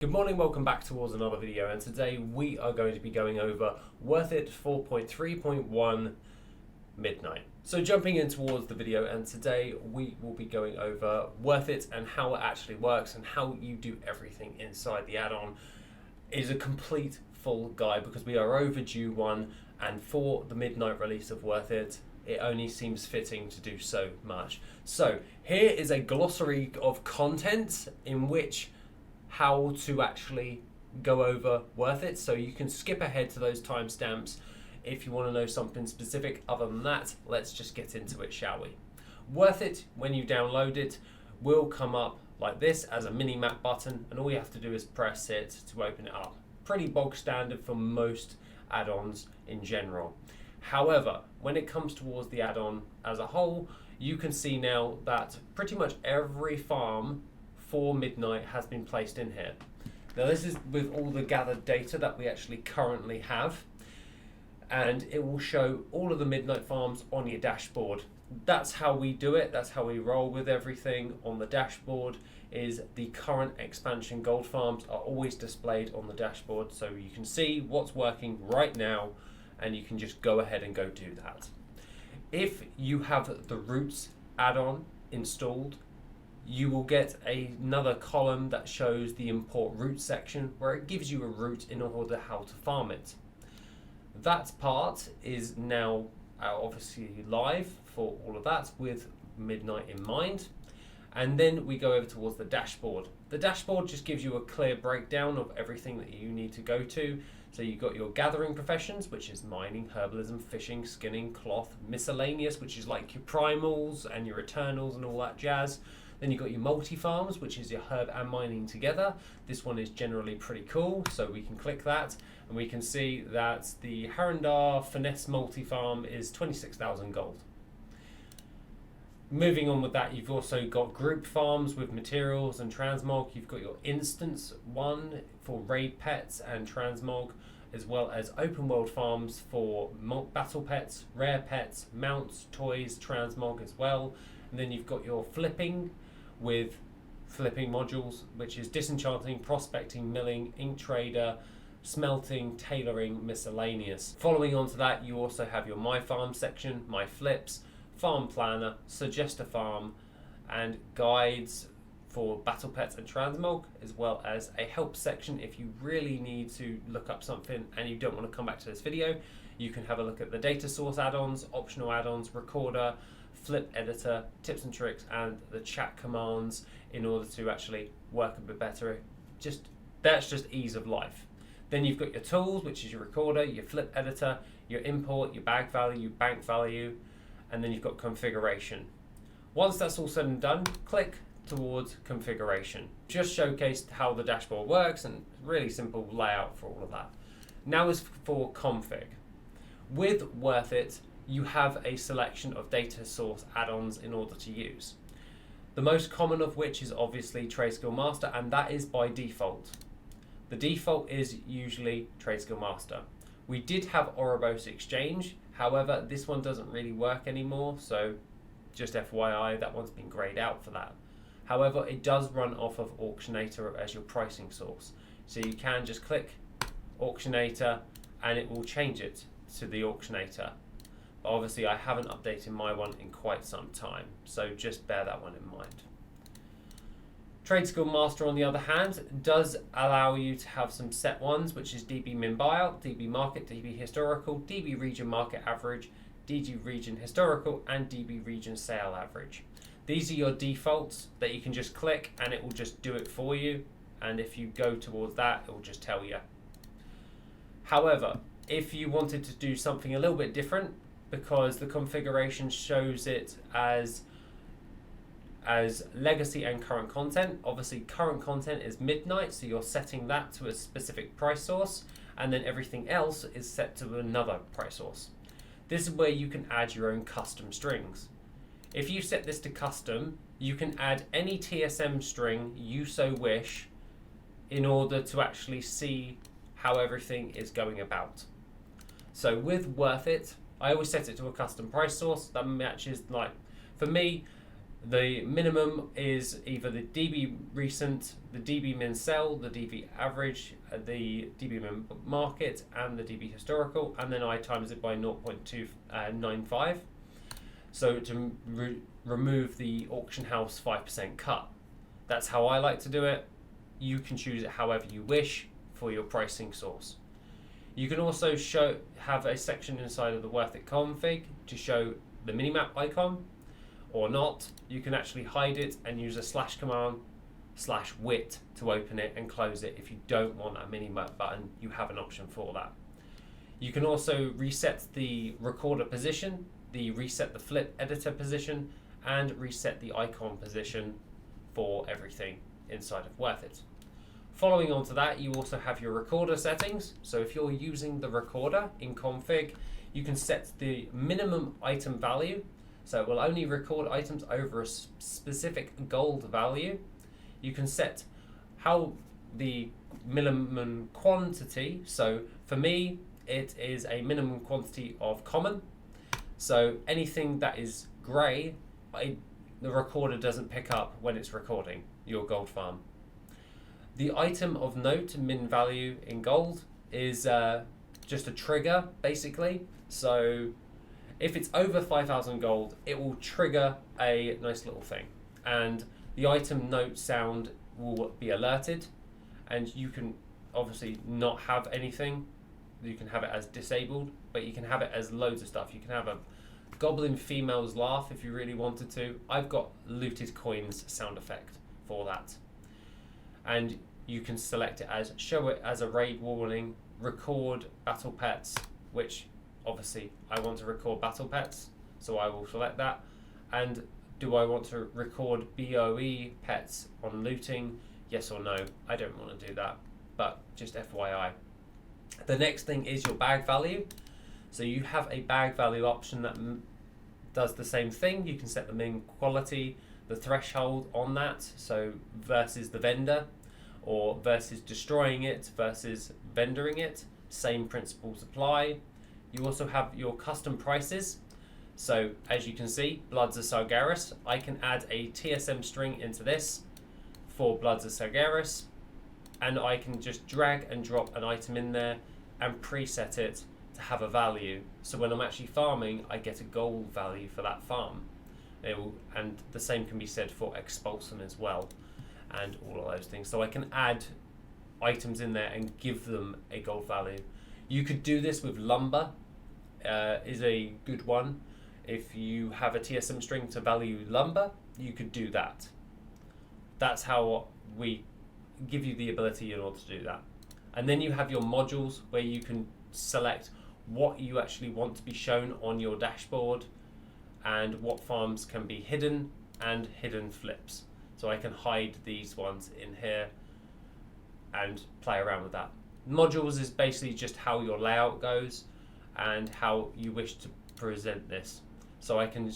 Good morning, welcome back towards another video, and today we are going to be going over WorthIt 4.3.1 Midnight. So jumping in towards the video, and today we will be going over WorthIt and how it actually works and how you do everything inside the add-on. It is a complete full guide because we are overdue one, and for the midnight release of WorthIt, it only seems fitting to do so much. So here is a glossary of content in which how to actually go over WorthIt, so you can skip ahead to those timestamps if you want to know something specific. Other than that, let's just get into it, shall we? WorthIt, when you download it, will come up like this as a mini map button, and all you have to do is press it to open it up. Pretty bog standard for most add-ons in general. However, when it comes towards the add-on as a whole, you can see now that pretty much every farm for Midnight has been placed in here. Now this is with all the gathered data that we actually currently have, and it will show all of the Midnight farms on your dashboard. That's how we do it, that's how we roll with everything on the dashboard. Is the current expansion gold farms are always displayed on the dashboard, so you can see what's working right now and you can just go ahead and go do that. If you have the Roots add-on installed, you will get another column that shows the import route section, where it gives you a route in order how to farm it. That part is now obviously live for all of that with Midnight in mind. And then we go over towards the dashboard. The dashboard just gives you a clear breakdown of everything that you need to go to. So you've got your gathering professions, which is mining, herbalism, fishing, skinning, cloth, miscellaneous, which is like your primals and your eternals and all that jazz. Then you've got your multi-farms, which is your herb and mining together. This one is generally pretty cool, so we can click that, and we can see that the Harandar Finesse multi-farm is 26,000 gold. Moving on with that, you've also got group farms with materials and transmog. You've got your instance one for raid pets and transmog, as well as open world farms for battle pets, rare pets, mounts, toys, transmog as well. And then you've got your flipping with flipping modules, which is disenchanting, prospecting, milling, ink trader, smelting, tailoring, miscellaneous. Following on to that, you also have your my farm section, my flips, farm planner, suggest a farm, and guides for battle pets and transmog, as well as a help section if you really need to look up something and you don't want to come back to this video. You can have a look at the data source add-ons, optional add-ons, recorder, flip editor, tips and tricks, and the chat commands in order to actually work a bit better. That's just ease of life. Then you've got your tools, which is your recorder, your flip editor, your import, your bag value, your bank value, and then you've got configuration. Once that's all said and done, click towards configuration. Just showcased how the dashboard works and really simple layout for all of that. Now is for config. With WorthIt, you have a selection of data source add-ons in order to use. The most common of which is obviously Trade Skill Master, and that is by default. The default is usually Trade Skill Master. We did have Oribos Exchange, however this one doesn't really work anymore, so just FYI, that one's been grayed out for that. However, it does run off of Auctionator as your pricing source, so you can just click Auctionator and it will change it to the Auctionator. Obviously, I haven't updated my one in quite some time, so just bear that one in mind. Trade Skill Master, on the other hand, does allow you to have some set ones, which is DB Min Buyout, DB Market, DB Historical, DB Region Market Average, DB Region Historical, and DB Region Sale Average. These are your defaults that you can just click and it will just do it for you, and if you go towards that, it will just tell you. However, if you wanted to do something a little bit different, because the configuration shows it as legacy and current content. Obviously current content is midnight, so you're setting that to a specific price source, and then everything else is set to another price source. This is where you can add your own custom strings. If you set this to custom, you can add any TSM string you so wish in order to actually see how everything is going about. So with WorthIt, I always set it to a custom price source that matches, like, for me, The minimum is either the DB recent, the DB min sell, the DB average, the DB min market, and the DB historical, and then I times it by 0.295. So to remove the auction house 5% cut. That's how I like to do it. You can choose it however you wish for your pricing source. You can also have a section inside of the WorthIt config to show the minimap icon, or not. You can actually hide it and use a / command /wit to open it and close it. If you don't want a minimap button, you have an option for that. You can also reset the recorder position, reset the flip editor position, and reset the icon position for everything inside of WorthIt. Following on to that, you also have your recorder settings. So if you're using the recorder in config, you can set the minimum item value. So it will only record items over a specific gold value. You can set how the minimum quantity. So for me, it is a minimum quantity of common. So anything that is grey, the recorder doesn't pick up when it's recording your gold farm. The item of note min value in gold is just a trigger, basically. So if it's over 5,000 gold, it will trigger a nice little thing. And the item note sound will be alerted. And you can obviously not have anything. You can have it as disabled, but you can have it as loads of stuff. You can have a goblin female's laugh if you really wanted to. I've got looted coins sound effect for that. And you can select it as show it as a raid warning, record battle pets, which obviously I want to record battle pets, so I will select that. And do I want to record BOE pets on looting? Yes or no? I don't want to do that, but just FYI. The next thing is your bag value. So you have a bag value option that does the same thing. You can set the min quality, the threshold on that, so versus the vendor, or versus destroying it versus vendoring it. Same principles apply. You also have your custom prices. So as you can see, Bloods of Sargeras, I can add a TSM string into this for Bloods of Sargeras, and I can just drag and drop an item in there and preset it to have a value. So when I'm actually farming, I get a gold value for that farm. And the same can be said for Expulsion as well, and all of those things. So I can add items in there and give them a gold value. You could do this with lumber, is a good one. If you have a TSM string to value lumber, you could do that. That's how we give you the ability in order to do that. And then you have your modules where you can select what you actually want to be shown on your dashboard and what farms can be hidden and hidden flips. So I can hide these ones in here and play around with that. Modules is basically just how your layout goes and how you wish to present this. So I can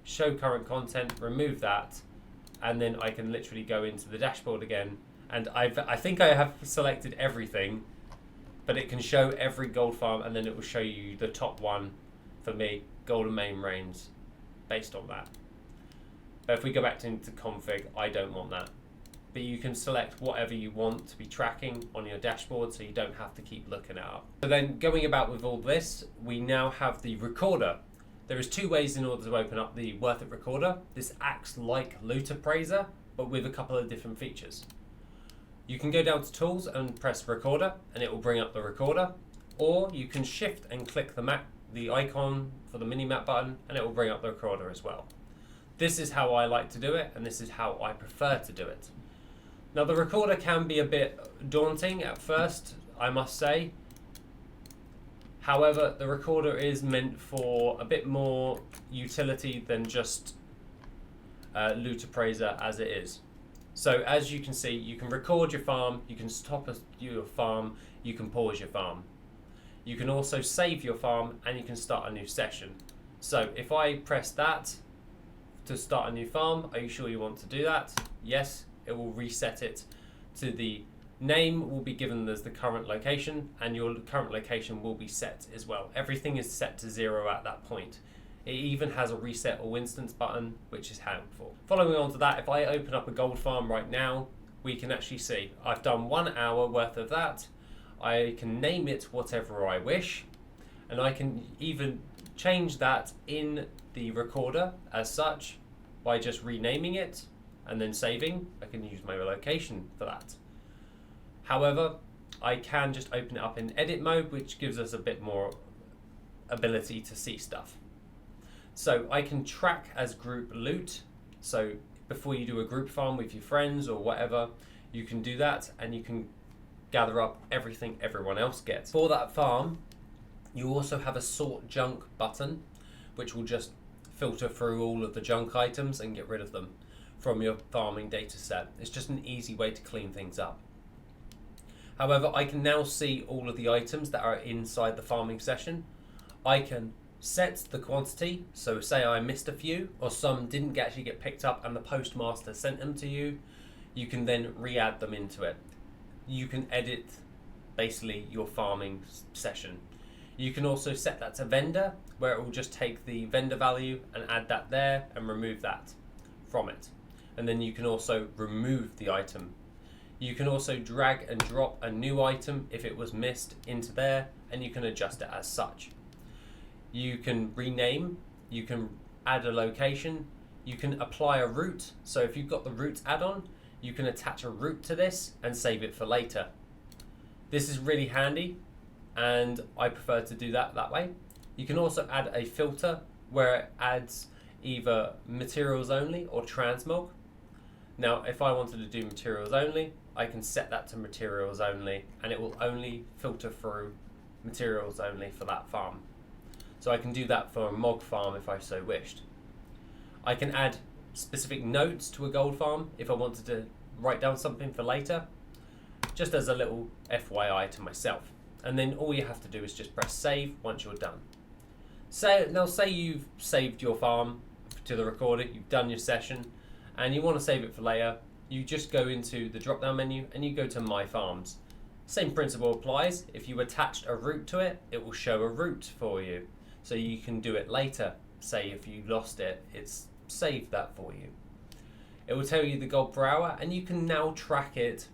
show current content, remove that, and then I can literally go into the dashboard again. And I think I have selected everything, but it can show every gold farm, and then it will show you the top one for me, Golden Main Reigns, based on that. But if we go back into config, I don't want that. But you can select whatever you want to be tracking on your dashboard, so you don't have to keep looking it up. So then going about with all this, we now have the recorder. There is two ways in order to open up the WorthIt recorder. This acts like Loot Appraiser, but with a couple of different features. You can go down to Tools and press Recorder, and it will bring up the recorder. Or you can shift and click the icon for the mini-map button, and it will bring up the recorder as well. This is how I like to do it, and this is how I prefer to do it. Now the recorder can be a bit daunting at first, I must say. However, the recorder is meant for a bit more utility than just Loot Appraiser as it is. So as you can see, you can record your farm, you can stop your farm, you can pause your farm. You can also save your farm, and you can start a new session. So if I press that to start a new farm, are you sure you want to do that? Yes, it will reset it to the name will be given as the current location, and your current location will be set as well. Everything is set to 0 at that point. It even has a reset all instance button, which is helpful. Following on to that, if I open up a gold farm right now, we can actually see I've done 1 hour worth of that. I can name it whatever I wish, and I can even change that in the recorder as such by just renaming it and then saving. I can use my location for that. However, I can just open it up in edit mode, which gives us a bit more ability to see stuff. So I can track as group loot. So before you do a group farm with your friends or whatever, you can do that and you can gather up everything everyone else gets. For that farm, you also have a sort junk button, which will just filter through all of the junk items and get rid of them from your farming data set. It's just an easy way to clean things up. However, I can now see all of the items that are inside the farming session. I can set the quantity, so say I missed a few or some didn't actually get picked up and the postmaster sent them to you, you can then re-add them into it. You can edit basically your farming session. You can also set that to vendor, where it will just take the vendor value and add that there and remove that from it. And then you can also remove the item. You can also drag and drop a new item if it was missed into there, and you can adjust it as such. You can rename, you can add a location, you can apply a route. So if you've got the route add-on, you can attach a route to this and save it for later. This is really handy, and I prefer to do that way. You can also add a filter where it adds either materials only or transmog. Now, if I wanted to do materials only, I can set that to materials only, and it will only filter through materials only for that farm. So I can do that for a mog farm if I so wished. I can add specific notes to a gold farm if I wanted to write down something for later, just as a little FYI to myself. And then all you have to do is just press save once you're done. Say you've saved your farm to the recorder, you've done your session, and you want to save it for later. You just go into the drop down menu and you go to My Farms. Same principle applies. If you attached a route to it, it will show a route for you. So you can do it later. Say if you lost it, it's saved that for you. It will tell you the gold per hour, and you can now track it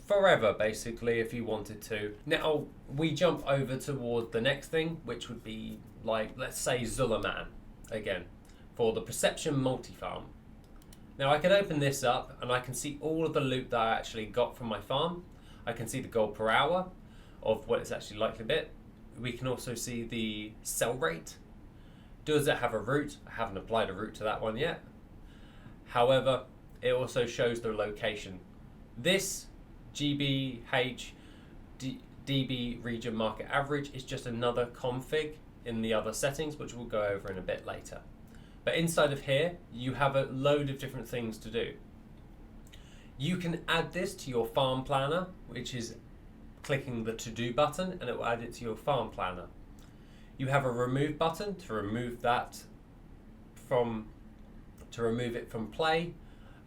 forever basically if you wanted to. Now we jump over toward the next thing, which would be like, let's say Zulaman again, for the Perception multi-farm. Now I can open this up and I can see all of the loot that I actually got from my farm. I can see the gold per hour of what it's actually likely to be. We can also see the sell rate. Does it have a route? I haven't applied a route to that one yet. However, it also shows the location. This GBH DB region market average is just another config in the other settings, which we'll go over in a bit later. But inside of here, you have a load of different things to do. You can add this to your farm planner, which is clicking the to-do button, and it will add it to your farm planner. You have a remove button to remove that remove it from play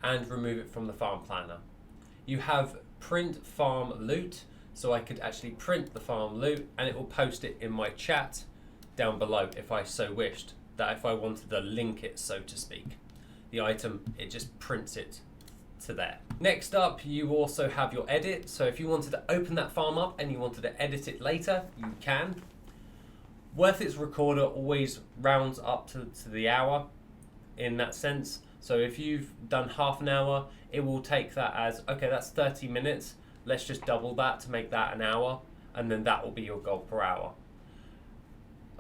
and remove it from the farm planner. You have print farm loot, so I could actually print the farm loot and it will post it in my chat down below if I so wished, that if I wanted to link it, so to speak. The item, it just prints it to there. Next up, you also have your edit. So if you wanted to open that farm up and you wanted to edit it later, you can. WorthIt's recorder always rounds up to the hour in that sense. So if you've done half an hour, it will take that as, okay, that's 30 minutes. Let's just double that to make that an hour, and then that will be your gold per hour.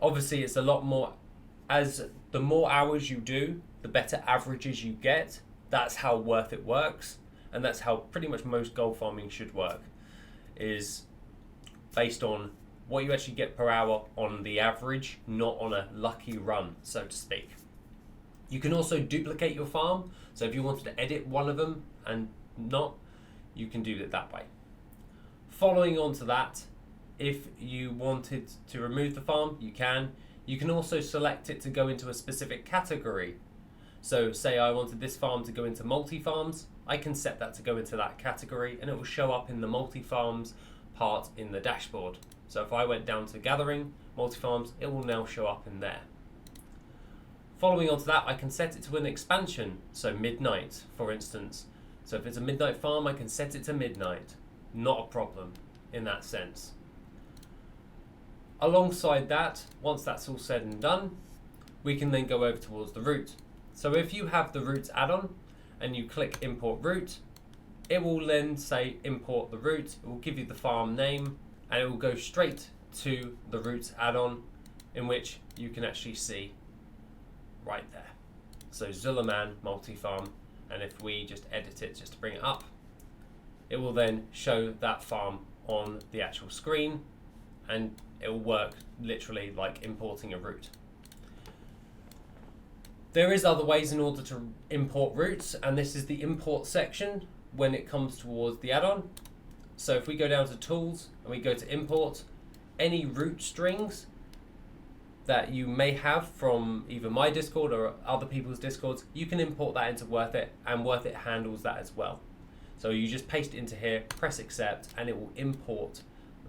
Obviously, it's a lot more, as the more hours you do, the better averages you get. That's how WorthIt works, and that's how pretty much most gold farming should work, is based on what you actually get per hour on the average, not on a lucky run, so to speak. You can also duplicate your farm, so if you wanted to edit one of them and not, you can do it that way. Following on to that, if you wanted to remove the farm, you can. You can also select it to go into a specific category. So say I wanted this farm to go into multi-farms, I can set that to go into that category, and it will show up in the multi-farms part in the dashboard. So if I went down to gathering, multi-farms, it will now show up in there. Following on to that, I can set it to an expansion, so midnight, for instance. So if it's a midnight farm, I can set it to midnight. Not a problem in that sense. Alongside that, once that's all said and done, we can then go over towards the route. So if you have the routes add-on and you click import route, it will then say import the route. It will give you the farm name and it will go straight to the routes add-on, in which you can actually see right there. So Zullerman multi-farm, and if we just edit it just to bring it up, it will then show that farm on the actual screen, and it will work literally like importing a route. There is other ways in order to import routes, and this is the import section when it comes towards the add-on. So if we go down to tools and we go to import, any route strings that you may have from either my Discord or other people's Discords, you can import that into WorthIt, and WorthIt handles that as well. So you just paste it into here, press accept, and it will import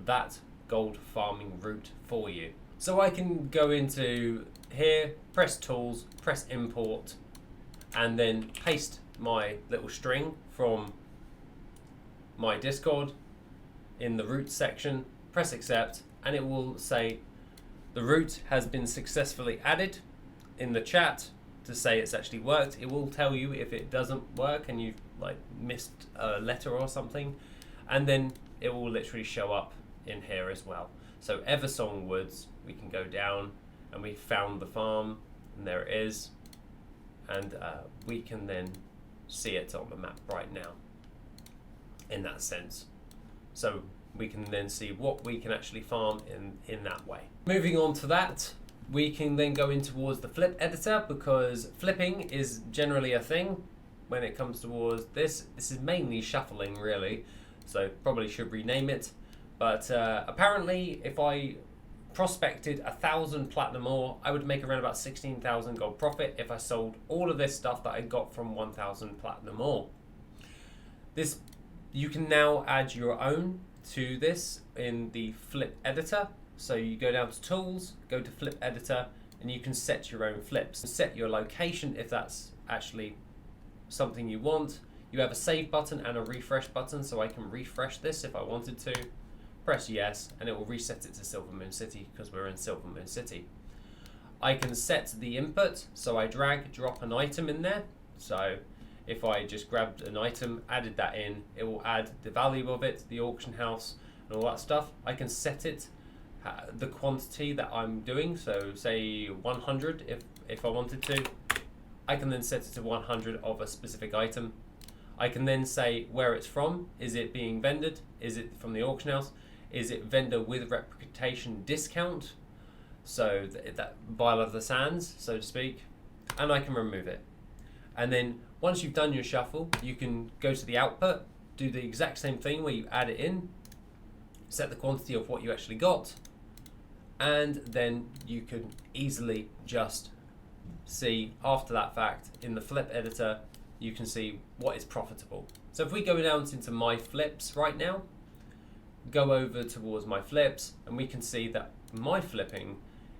that gold farming route for you. So I can go into here, press tools, press import, and then paste my little string from my Discord in the route section, press accept, and it will say the route has been successfully added in the chat to say it's actually worked. It will tell you if it doesn't work and you've like missed a letter or something, and then it will literally show up in here as well. So Eversong Woods, we can go down and we found the farm, and there it is, and we can then see it on the map right now in that sense. So we can then see what we can actually farm in that way. Moving on to that, we can then go in towards the flip editor, because flipping is generally a thing when it comes towards this. This is mainly shuffling really, so probably should rename it. But apparently if I prospected 1,000 platinum ore, I would make around about 16,000 gold profit if I sold all of this stuff that I got from 1,000 platinum ore. This, you can now add your own to this in the flip editor. So you go down to tools, go to flip editor, and you can set your own flips. Set your location if that's actually something you want. You have a save button and a refresh button, so I can refresh this if I wanted to. Press yes, and it will reset it to Silvermoon City because we're in Silvermoon City. I can set the input, so I drop an item in there. So if I just grabbed an item, added that in, it will add the value of it, the auction house, and all that stuff. I can set it, the quantity that I'm doing, so say 100 if I wanted to. I can then set it to 100 of a specific item. I can then say where it's from. Is it being vended? Is it from the auction house? Is it vendor with reputation discount? So that Vial of the Sands, so to speak. And I can remove it. And then once you've done your shuffle, you can go to the output, do the exact same thing where you add it in, set the quantity of what you actually got, and then you can easily just see after that fact in the flip editor, you can see what is profitable. So if we go down into my flips right now, go over towards my flips, and we can see that my flipping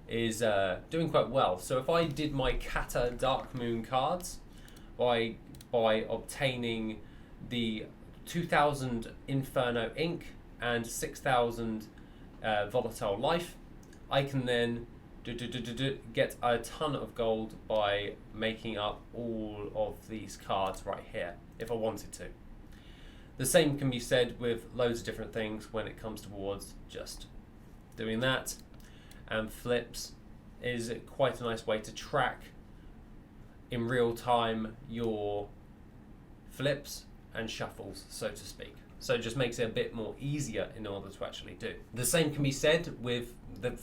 is doing quite well. So if I did my Kata Dark Moon cards by obtaining the 2,000 Inferno Ink and 6,000 Volatile Life, I can then get a ton of gold by making up all of these cards right here if I wanted to. The same can be said with loads of different things when it comes towards just doing that. And flips is quite a nice way to track in real time your flips and shuffles, so to speak. So it just makes it a bit more easier in order to actually do. The same can be said with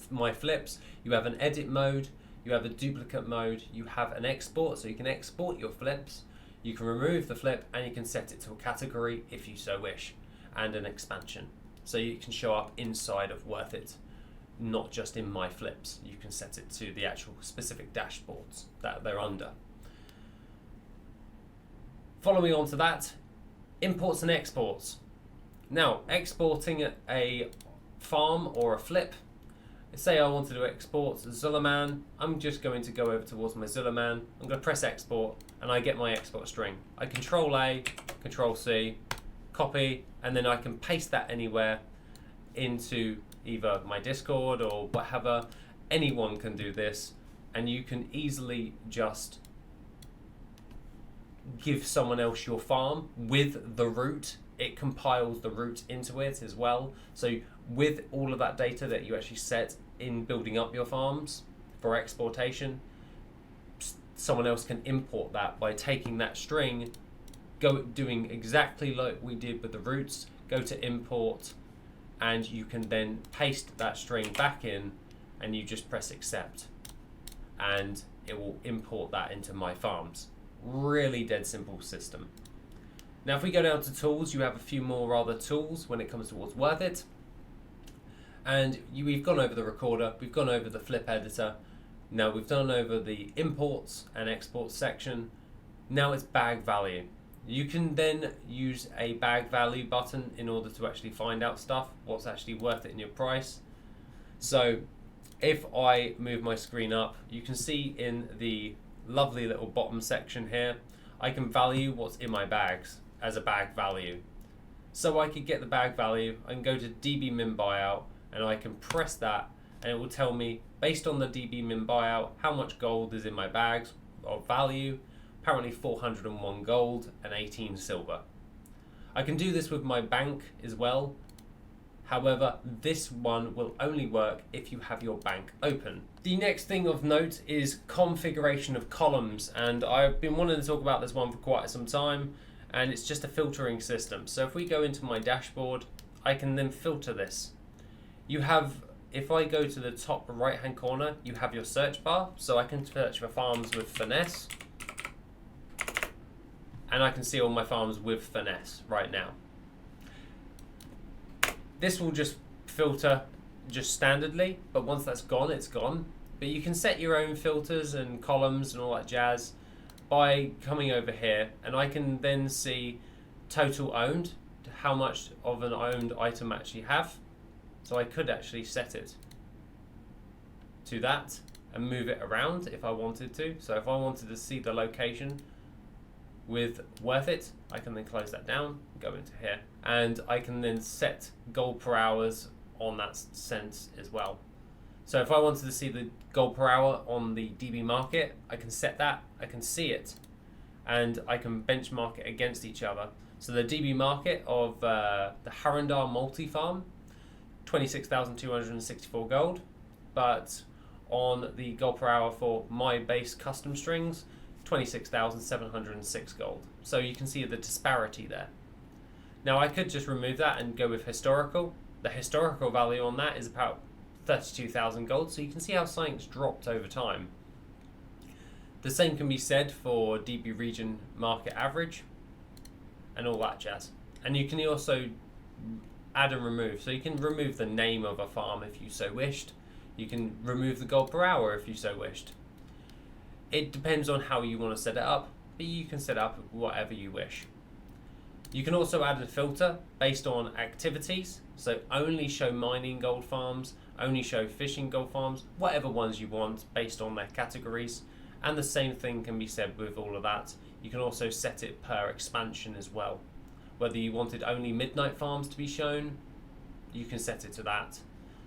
my flips. You have an edit mode, you have a duplicate mode, you have an export, so you can export your flips, you can remove the flip, and you can set it to a category if you so wish, and an expansion. So you can show up inside of WorthIt, not just in my flips. You can set it to the actual specific dashboards that they're under. Following on to that, imports and exports. Now, exporting a farm or a flip say I wanted to export Zulaman, I'm just going to go over towards my Zulaman, I'm going to press export, and I get my export string. I Control A, Control C, copy, and then I can paste that anywhere into either my Discord or whatever. Anyone can do this, and you can easily just give someone else your farm with the route. It compiles the route into it as well. So with all of that data that you actually set in building up your farms for exportation, someone else can import that by taking that string, doing exactly like we did with the routes, go to import, and you can then paste that string back in, and you just press accept, and it will import that into my farms. Really dead simple system. Now if we go down to tools, you have a few more other tools when it comes towards WorthIt. And we've gone over the recorder, we've gone over the flip editor, now we've done over the imports and exports section. Now it's bag value. You can then use a bag value button in order to actually find out stuff, what's actually worth it in your price. So if I move my screen up, you can see in the lovely little bottom section here, I can value what's in my bags as a bag value. So I could get the bag value, I can go to DB min buyout, and I can press that, and it will tell me based on the DB min buyout how much gold is in my bags of value. Apparently 401 gold and 18 silver. I can do this with my bank as well. However, this one will only work if you have your bank open. The next thing of note is configuration of columns, and I've been wanting to talk about this one for quite some time, and it's just a filtering system. So if we go into my dashboard, I can then filter this. You have, if I go to the top right hand corner, you have your search bar, so I can search for farms with finesse, and I can see all my farms with finesse right now. This will just filter just standardly, but once that's gone, it's gone. But you can set your own filters and columns and all that jazz by coming over here, and I can then see total owned, how much of an owned item I actually have. So I could actually set it to that and move it around if I wanted to. So if I wanted to see the location with WorthIt, I can then close that down, go into here, and I can then set gold per hours on that sense as well. So if I wanted to see the gold per hour on the DB market, I can set that, I can see it, and I can benchmark it against each other. So the DB market of the Harandar multi-farm, 26,264 gold, but on the gold per hour for my base custom strings, 26,706 gold. So you can see the disparity there. Now I could just remove that and go with historical. The historical value on that is about 32,000 gold, so you can see how something's dropped over time. The same can be said for DB region market average and all that jazz. And you can also add and remove. So you can remove the name of a farm if you so wished. You can remove the gold per hour if you so wished. It depends on how you want to set it up, but you can set up whatever you wish. You can also add a filter based on activities, so only show mining gold farms, only show fishing gold farms, whatever ones you want based on their categories. And the same thing can be said with all of that. You can also set it per expansion as well. Whether you wanted only midnight farms to be shown, you can set it to that.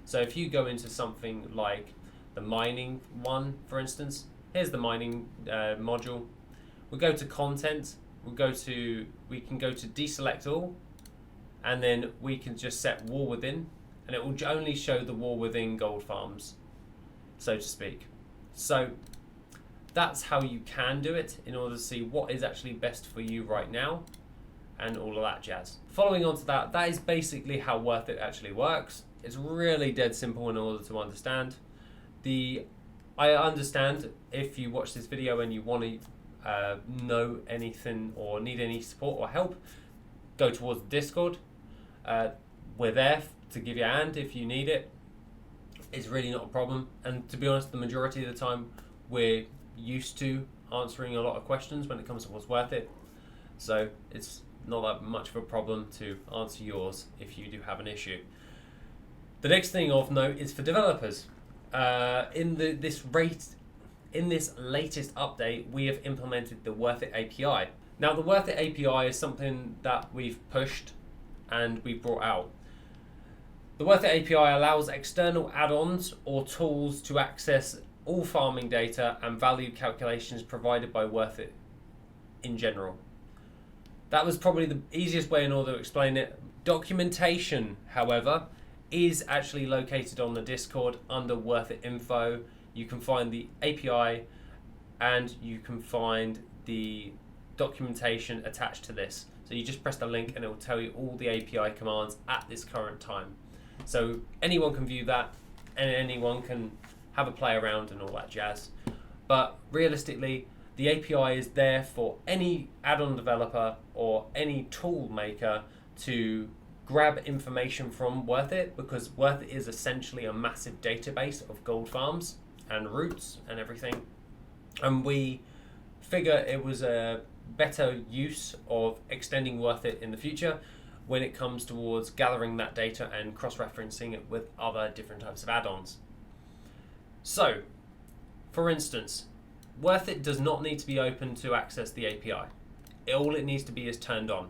So if you go into something like the mining one, for instance, here's the mining module. We'll go to content, we can go to deselect all, and then we can just set war within, and it will only show the war within gold farms, so to speak. So that's how you can do it in order to see what is actually best for you right now and all of that jazz. Following on to that, that is basically how WorthIt actually works. It's really dead simple in order to understand. I understand if you watch this video and you want to know anything or need any support or help, go towards Discord. We're there to give you a hand if you need it. It's really not a problem, and to be honest, the majority of the time we're used to answering a lot of questions when it comes to what's WorthIt, so it's not that much of a problem to answer yours if you do have an issue. The next thing of note is for developers. In this latest update, we have implemented the WorthIt API. Now, the WorthIt API is something that we've pushed and we've brought out. The WorthIt API allows external add-ons or tools to access all farming data and value calculations provided by WorthIt in general. That was probably the easiest way in order to explain it. Documentation, however, is actually located on the Discord under WorthIt info. You can find the API and you can find the documentation attached to this. So you just press the link and it will tell you all the API commands at this current time. So anyone can view that and anyone can have a play around and all that jazz. But realistically, the API is there for any add-on developer or any tool maker to grab information from WorthIt, because WorthIt is essentially a massive database of gold farms and routes and everything. And we figure it was a better use of extending WorthIt in the future when it comes towards gathering that data and cross-referencing it with other different types of add-ons. So, for instance, WorthIt does not need to be open to access the API. All it needs to be is turned on.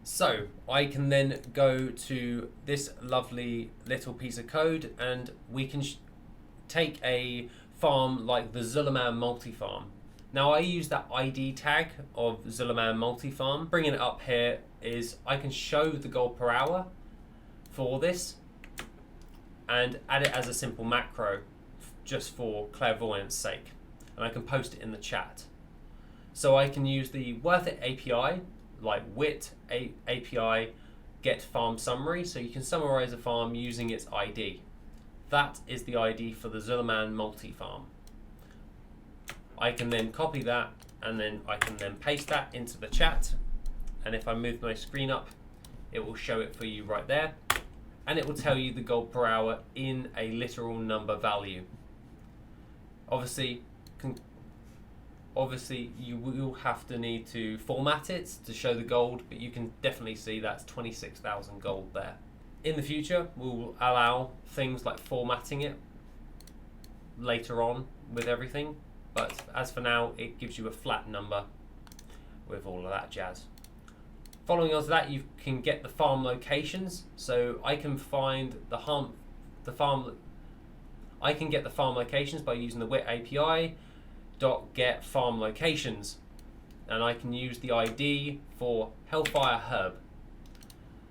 So, I can then go to this lovely little piece of code and we can take a farm like the Zulliman multi-farm. Now, I use that ID tag of Zulliman multi-farm. Bringing it up here is I can show the gold per hour for this and add it as a simple macro just for clairvoyance sake. And I can post it in the chat. So I can use the WorthIt API, like WIT API, get farm summary. So you can summarize a farm using its ID. That is the ID for the Zulliman multi-farm. I can then copy that and then I can then paste that into the chat. And if I move my screen up, it will show it for you right there. And it will tell you the gold per hour in a literal number value. Obviously, you will have to need to format it to show the gold, but you can definitely see that's 26,000 gold there. In the future, we'll allow things like formatting it later on with everything, but as for now, it gives you a flat number with all of that jazz. Following on to that, you can get the farm locations. So I can find I can get the farm locations by using the WIT API .get farm locations, and I can use the ID for Hellfire Herb.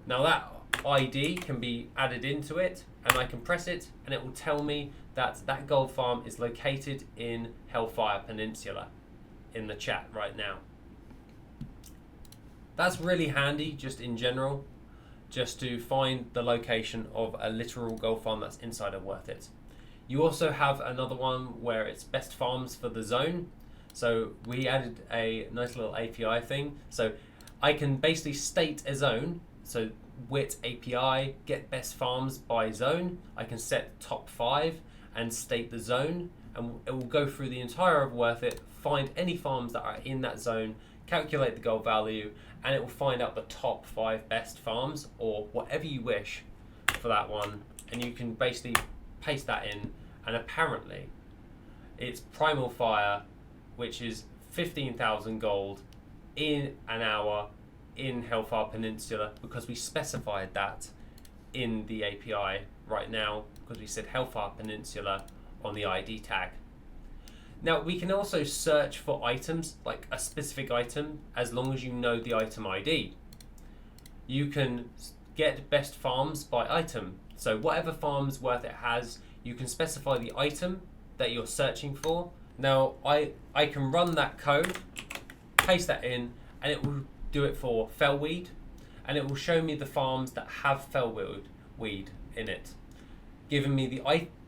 Now that ID can be added into it, and I can press it, and it will tell me that that gold farm is located in Hellfire Peninsula in the chat right now. That's really handy just in general, just to find the location of a literal gold farm that's inside of WorthIt. You also have another one where it's best farms for the zone. So we added a nice little API thing. So I can basically state a zone. So WIT API, get best farms by zone. I can set top 5 and state the zone. And it will go through the entire of WorthIt, find any farms that are in that zone, calculate the gold value, and it will find out the top 5 best farms or whatever you wish for that one. And you can basically paste that in, and apparently it's Primal Fire, which is 15,000 gold in an hour in Hellfire Peninsula, because we specified that in the API right now, because we said Hellfire Peninsula on the ID tag. Now we can also search for items, like a specific item, as long as you know the item ID. You can get best farms by item. So whatever farms WorthIt has, you can specify the item that you're searching for. Now I can run that code, paste that in, and it will do it for fellweed, and it will show me the farms that have fellweed in it, giving me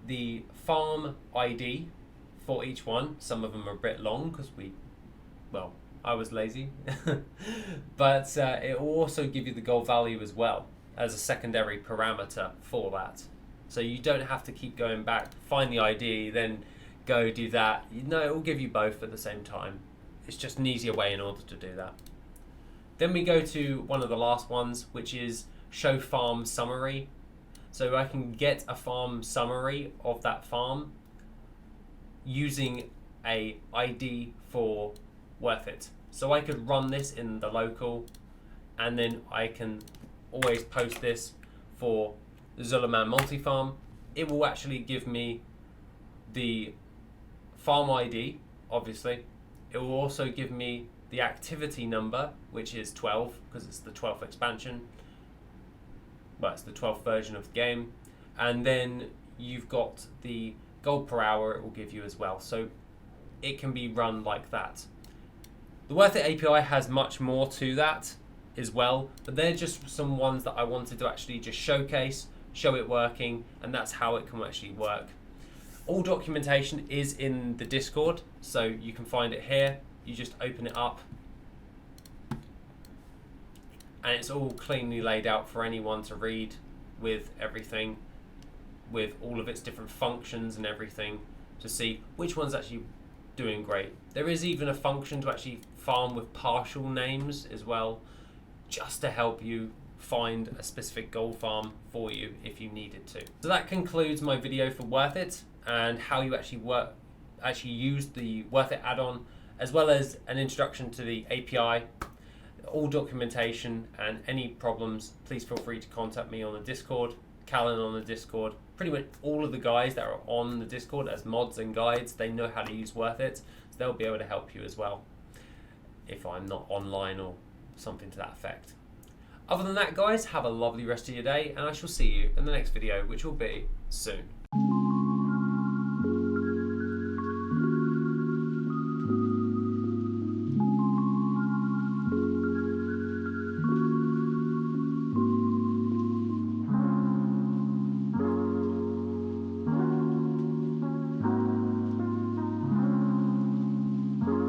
the farm ID for each one. Some of them are a bit long because I was lazy, but it will also give you the gold value as well as a secondary parameter for that. So you don't have to keep going back, find the ID, then go do that. No, it will give you both at the same time. It's just an easier way in order to do that. Then we go to one of the last ones, which is show farm summary. So I can get a farm summary of that farm using a ID for WorthIt. So I could run this in the local, and then I can always post this for the Zulaman multi-farm. It will actually give me the farm ID, obviously. It will also give me the activity number, which is 12, because it's the 12th expansion. Well, it's the 12th version of the game. And then you've got the gold per hour it will give you as well. So it can be run like that. The WorthIt API has much more to that as well, but they're just some ones that I wanted to actually just showcase, show it working, and that's how it can actually work. All documentation is in the Discord, so you can find it here. You just open it up, and it's all cleanly laid out for anyone to read, with everything, with all of its different functions and everything, to see which one's actually doing great. There is even a function to actually farm with partial names as well, just to help you find a specific gold farm for you if you needed to. So that concludes my video for WorthIt and how you actually use the WorthIt add-on, as well as an introduction to the API, all documentation, and any problems, please feel free to contact me on the Discord, Callan on the Discord. Pretty much all of the guys that are on the Discord as mods and guides, they know how to use WorthIt, so they'll be able to help you as well if I'm not online or something to that effect. Other than that, guys, have a lovely rest of your day, and I shall see you in the next video, which will be soon.